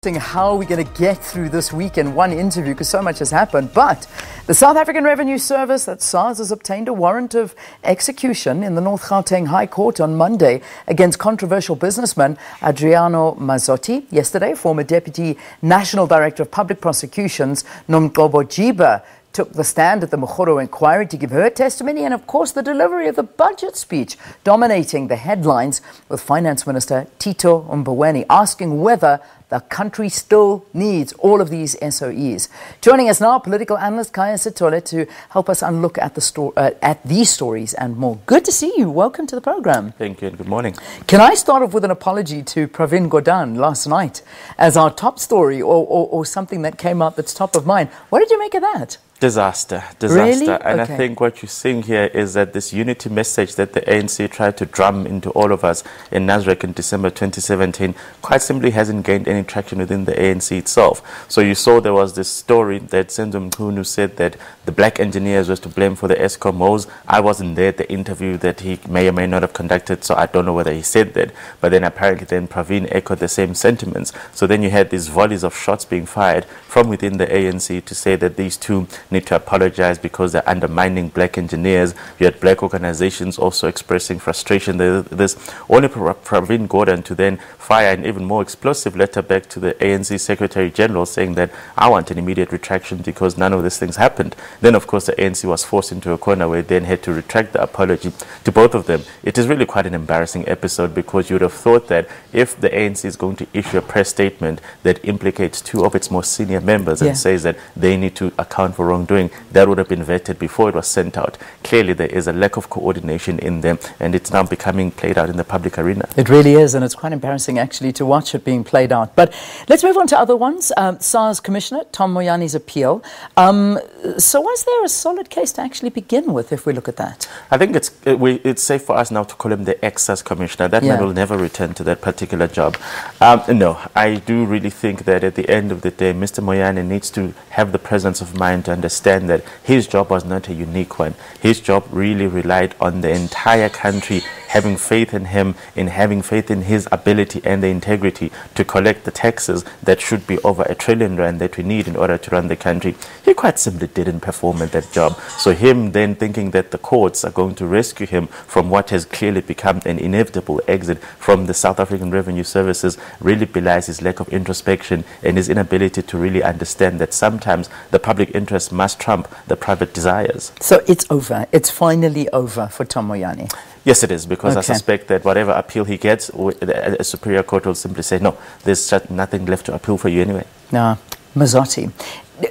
How are we going to get through this week in one interview, because so much has happened. But the South African Revenue Service, that SARS, has obtained a warrant of execution in the North Gauteng High Court on Monday against controversial businessman Adriano Mazzotti. Yesterday, former Deputy National Director of Public Prosecutions Nomgcobo Jiba took the stand at the Mokgoro Enquiry to give her testimony, and of course the delivery of the budget speech dominating the headlines, with Finance Minister Tito Mboweni asking whether the country still needs all of these SOEs. Joining us now, Political Analyst Khaya Sithole, to help us unlook at these stories and more. Good to see you. Welcome to the program. Thank you and good morning. Can I start off with an apology to Pravin Gordhan last night as our top story, or something that came out that's top of mind? What did you make of that? Disaster. Really? And okay. I think what you're seeing here is that this unity message that the ANC tried to drum into all of us in Nasrec in December 2017 quite simply hasn't gained any traction within the ANC itself. So you saw there was this story that Senzo Mchunu said that the black engineers was to blame for the Eskom woes. I wasn't there at the interview that he may or may not have conducted, so I don't know whether he said that. But then apparently then Pravin echoed the same sentiments. So then you had these volleys of shots being fired from within the ANC to say that these two need to apologize because they're undermining black engineers. You had black organizations also expressing frustration. There's only Pravin Gordhan to then fire an even more explosive letter back to the ANC Secretary General saying that I want an immediate retraction because none of these things happened. Then of course the ANC was forced into a corner where they then had to retract the apology to both of them. It is really quite an embarrassing episode, because you would have thought that if the ANC is going to issue a press statement that implicates two of its most senior members and says that they need to account for wrongdoing, that would have been vetted before it was sent out. Clearly there is a lack of coordination in them, and it's now becoming played out in the public arena. It really is, and it's quite embarrassing actually to watch it being played out. But let's move on to other ones. SARS Commissioner Tom Moyane's appeal. So was there a solid case to actually begin with, if we look at that? I think it's safe for us now to call him the ex-SARS Commissioner. That man will never return to that particular job. No, I do really think that at the end of the day, Mr. Moyane needs to have the presence of mind to understand that his job was not a unique one. His job really relied on the entire country having faith in him, in having faith in his ability and the integrity to collect the taxes that should be over R1 trillion that we need in order to run the country. He quite simply didn't perform at that job. So him then thinking that the courts are going to rescue him from what has clearly become an inevitable exit from the South African Revenue Services really belies his lack of introspection and his inability to really understand that sometimes the public interest must trump the private desires. So it's over. It's finally over for Tom Moyane. Yes, it is, because I suspect that whatever appeal he gets, a superior court will simply say, no, there's nothing left to appeal for you anyway. Now, Mazzotti,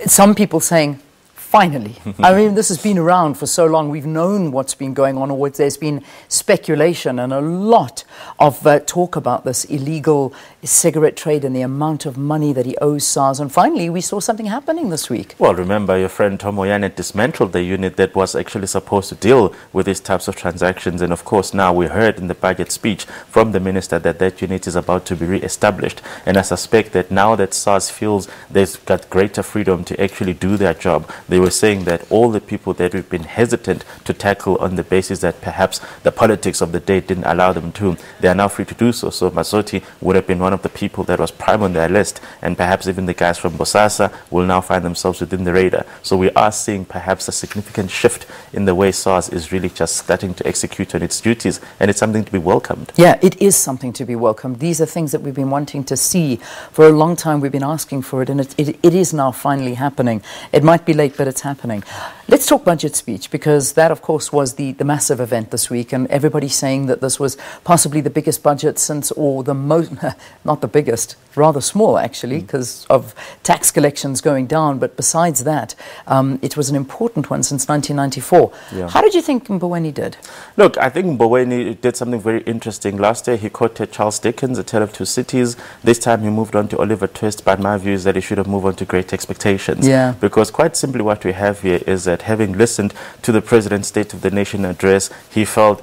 some people saying, finally. I mean, this has been around for so long. We've known what's been going on, or there's been speculation and a lot of talk about this illegal cigarette trade and the amount of money that he owes SARS. And finally, we saw something happening this week. Well, remember, your friend Tom Moyane dismantled the unit that was actually supposed to deal with these types of transactions. And of course, now we heard in the budget speech from the minister that that unit is about to be re-established. And I suspect that now that SARS feels they've got greater freedom to actually do their job, they were saying that all the people that we've been hesitant to tackle on the basis that perhaps the politics of the day didn't allow them to, they are now free to do so. So Mazzotti would have been one of the people that was prime on their list, and perhaps even the guys from Bosasa will now find themselves within the radar. So we are seeing perhaps a significant shift in the way SARS is really just starting to execute on its duties, and it's something to be welcomed. Yeah, it is something to be welcomed. These are things that we've been wanting to see for a long time. We've been asking for it, and it is now finally happening. It might be late, but it's happening. Let's talk budget speech, because that, of course, was the massive event this week, and everybody's saying that this was possibly the biggest budget since, or the most, not the biggest, rather small actually, because of tax collections going down. But besides that, it was an important one since 1994. Yeah. How did you think Mboweni did? Look, I think Mboweni did something very interesting. Last year, he quoted Charles Dickens, A Tale of Two Cities. This time, he moved on to Oliver Twist, but my view is that he should have moved on to Great Expectations. Yeah. Because quite simply what we have here is that having listened to the President's State of the Nation address, we felt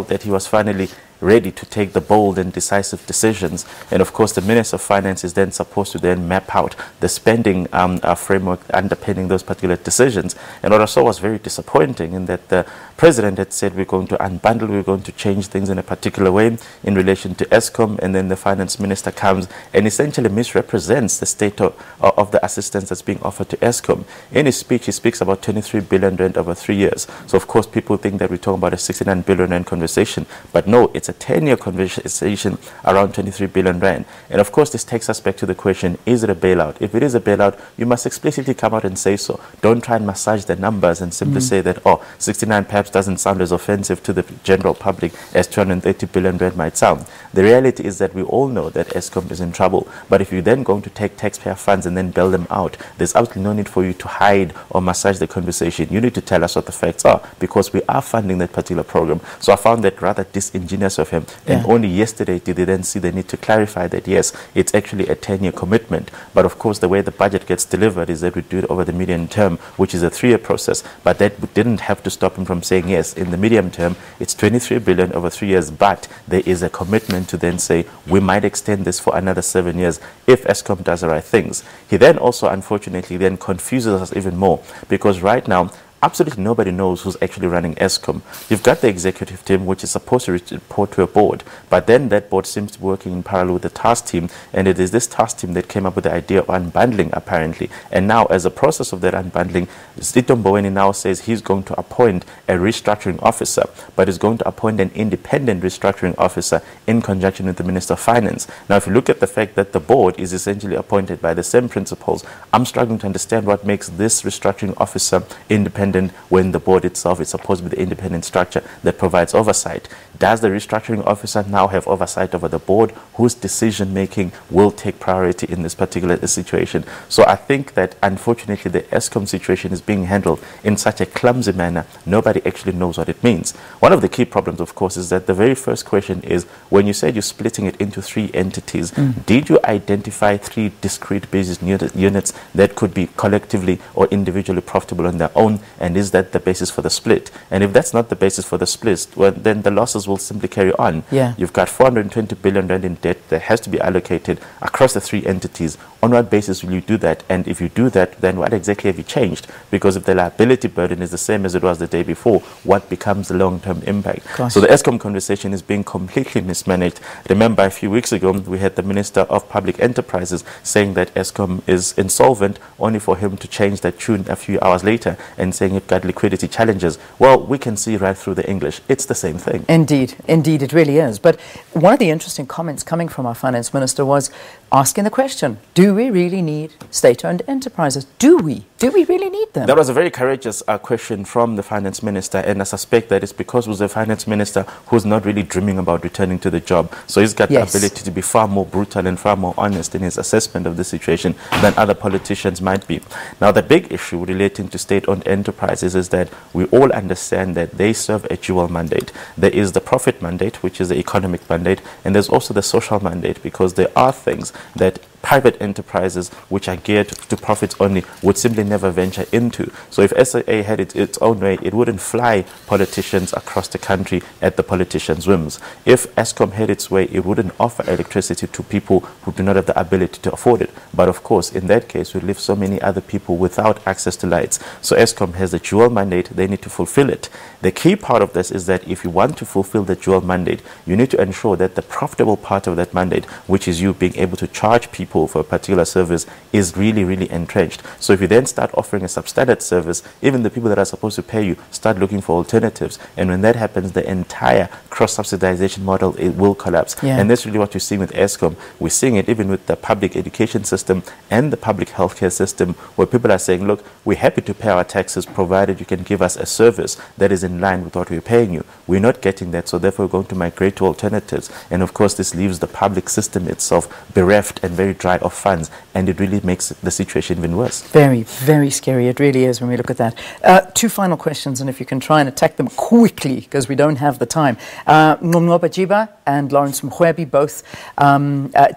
that he was finally ready to take the bold and decisive decisions. And of course, the Minister of Finance is then supposed to then map out the spending framework underpinning those particular decisions. And what I saw was very disappointing in that the President had said we're going to unbundle, we're going to change things in a particular way in relation to Eskom, and then the Finance Minister comes and essentially misrepresents the state of the assistance that's being offered to Eskom. In his speech, he speaks about 23 billion rand over 3 years. So of course, people think that we're talking about a 69 billion rand conversation, but no, it's a 10-year conversation around 23 billion rand. And of course, this takes us back to the question, is it a bailout? If it is a bailout, you must explicitly come out and say so. Don't try and massage the numbers and simply say that, oh, 69 perhaps doesn't sound as offensive to the general public as 230 billion rand might sound. The reality is that we all know that Eskom is in trouble. But if you're then going to take taxpayer funds and then bail them out, there's absolutely no need for you to hide or massage the conversation. You need to tell us what the facts are, because we are funding that particular program. So I found that rather disingenuous of him. Yeah. And only yesterday did they then see the need to clarify that, yes, it's actually a 10-year commitment. But of course, the way the budget gets delivered is that we do it over the medium term, which is a 3-year process. But that didn't have to stop him from saying, yes, in the medium term, it's 23 billion over 3 years, but there is a commitment to then say we might extend this for another 7 years if Eskom does the right things. He then also, unfortunately, then confuses us even more, because right now, absolutely nobody knows who's actually running Eskom. You've got the executive team, which is supposed to report to a board, but then that board seems to be working in parallel with the task team, and it is this task team that came up with the idea of unbundling, apparently. And now, as a process of that unbundling, Tito Mboweni now says he's going to appoint a restructuring officer, but is going to appoint an independent restructuring officer in conjunction with the Minister of Finance. Now, if you look at the fact that the board is essentially appointed by the same principles, I'm struggling to understand what makes this restructuring officer independent when the board itself is supposed to be the independent structure that provides oversight. Does the restructuring officer now have oversight over the board, whose decision-making will take priority in this particular situation? So I think that, unfortunately, the Eskom situation is being handled in such a clumsy manner, nobody actually knows what it means. One of the key problems, of course, is that the very first question is, when you said you're splitting it into 3 entities, did you identify 3 discrete business units that could be collectively or individually profitable on their own? And is that the basis for the split? And if that's not the basis for the split, well, then the losses will simply carry on. Yeah. You've got 420 billion rand in debt that has to be allocated across the 3 entities. On what basis will you do that? And if you do that, then what exactly have you changed? Because if the liability burden is the same as it was the day before, what becomes the long-term impact? Gosh. So the Eskom conversation is being completely mismanaged. Remember, a few weeks ago, we had the Minister of Public Enterprises saying that Eskom is insolvent, only for him to change that tune a few hours later and saying it got liquidity challenges. Well, we can see right through the English. It's the same thing. Indeed, indeed, it really is. But one of the interesting comments coming from our finance minister was asking the question, do we really need state-owned enterprises? Do we? Do we really need them? That was a very courageous question from the finance minister, and I suspect that it's because he was a finance minister who's not really dreaming about returning to the job. So he's got the ability to be far more brutal and far more honest in his assessment of the situation than other politicians might be. Now, the big issue relating to state-owned enterprises is that we all understand that they serve a dual mandate. There is the profit mandate, which is the economic mandate, and there's also the social mandate, because there are things that private enterprises which are geared to profits only would simply never venture into. So if SAA had its own way, it wouldn't fly politicians across the country at the politicians' whims. If Eskom had its way, it wouldn't offer electricity to people who do not have the ability to afford it. But of course, in that case, we leave so many other people without access to lights. So Eskom has the dual mandate, they need to fulfill it. The key part of this is that if you want to fulfill the dual mandate, you need to ensure that the profitable part of that mandate, which is you being able to charge people for a particular service, is really, really entrenched. So if you then start offering a substandard service, even the people that are supposed to pay you start looking for alternatives. And when that happens, the entire cross-subsidization model, it will collapse. And that's really what you're seeing with Eskom. We're seeing it even with the public education system and the public healthcare system, where people are saying, look, we're happy to pay our taxes provided you can give us a service that is in line with what we're paying you. We're not getting that, so therefore we're going to migrate to alternatives. And of course, this leaves the public system itself bereft and very dry of funds, and it really makes the situation even worse. Very, very scary. It really is when we look at that. 2 final questions, and if you can try and attack them quickly, because we don't have the time. Nomgcobo Jiba and Lawrence Mrwebi both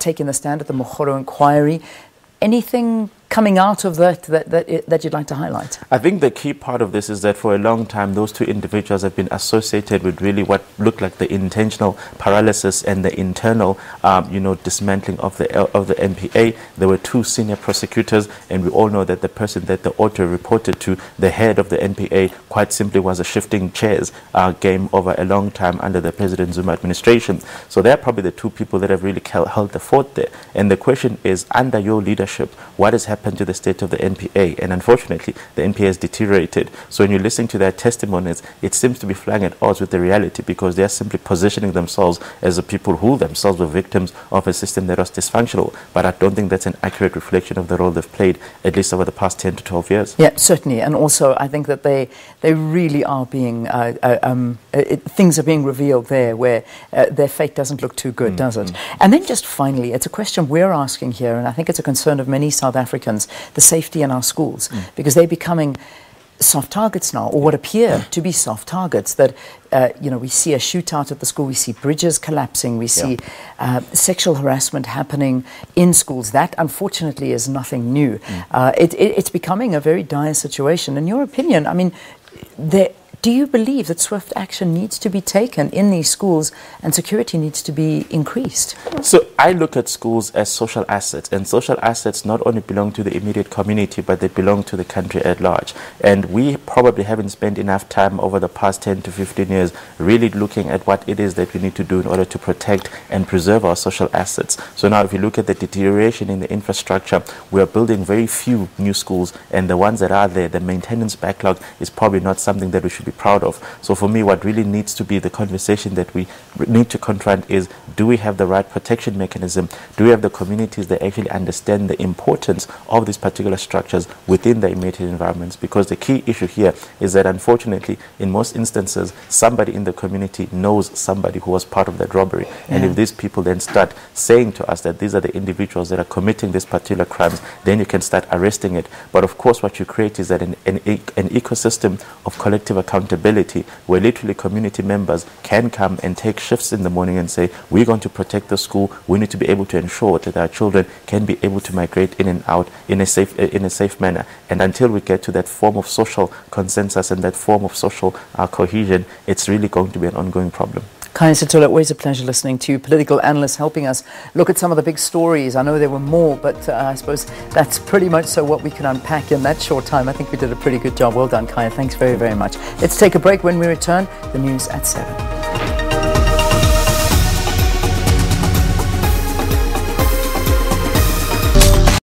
taking the stand at the Mokgoro Enquiry. Anything coming out of that you'd like to highlight? I think the key part of this is that for a long time, those two individuals have been associated with really what looked like the intentional paralysis and the internal, dismantling of the NPA. There were two senior prosecutors, and we all know that the person that the author reported to, the head of the NPA, quite simply was a shifting chairs game over a long time under the President Zuma administration. So they're probably the two people that have really held the fort there. And the question is, under your leadership, what has happened to the state of the NPA? And unfortunately, the NPA has deteriorated. So when you listen to their testimonies, it seems to be flying at odds with the reality, because they're simply positioning themselves as the people who themselves were victims of a system that was dysfunctional. But I don't think that's an accurate reflection of the role they've played, at least over the past 10 to 12 years. Yeah, certainly. And also, I think that they really are being, things are being revealed there where their fate doesn't look too good, does it? And then just finally, it's a question we're asking here, and I think it's a concern of many South Africans, the safety in our schools, because they're becoming soft targets now, or what appear to be soft targets. That we see a shootout at the school, we see bridges collapsing, we see sexual harassment happening in schools. That unfortunately is nothing new. It's becoming a very dire situation. In your opinion, I mean, do you believe that swift action needs to be taken in these schools and security needs to be increased? So I look at schools as social assets, and social assets not only belong to the immediate community, but they belong to the country at large. And we probably haven't spent enough time over the past 10 to 15 years really looking at what it is that we need to do in order to protect and preserve our social assets. So now if you look at the deterioration in the infrastructure, we are building very few new schools, and the ones that are there, the maintenance backlog is probably not something that we should be proud of. So for me, what really needs to be the conversation that we need to confront is, do we have the right protection mechanism? Do we have the communities that actually understand the importance of these particular structures within the immediate environments? Because the key issue here is that unfortunately, in most instances, somebody in the community knows somebody who was part of that robbery. And if these people then start saying to us that these are the individuals that are committing these particular crimes, then you can start arresting it. But of course, what you create is that an ecosystem of collective accountability, where literally community members can come and take shifts in the morning and say, we're going to protect the school. We need to be able to ensure that our children can be able to migrate in and out in a safe manner. And until we get to that form of social consensus and that form of social cohesion, it's really going to be an ongoing problem. Khaya Sithole, always a pleasure listening to you. Political analyst, helping us look at some of the big stories. I know there were more, but I suppose that's pretty much so what we can unpack in that short time. I think we did a pretty good job. Well done, Khaya. Thanks very, very much. Let's take a break. When we return, the news at 7.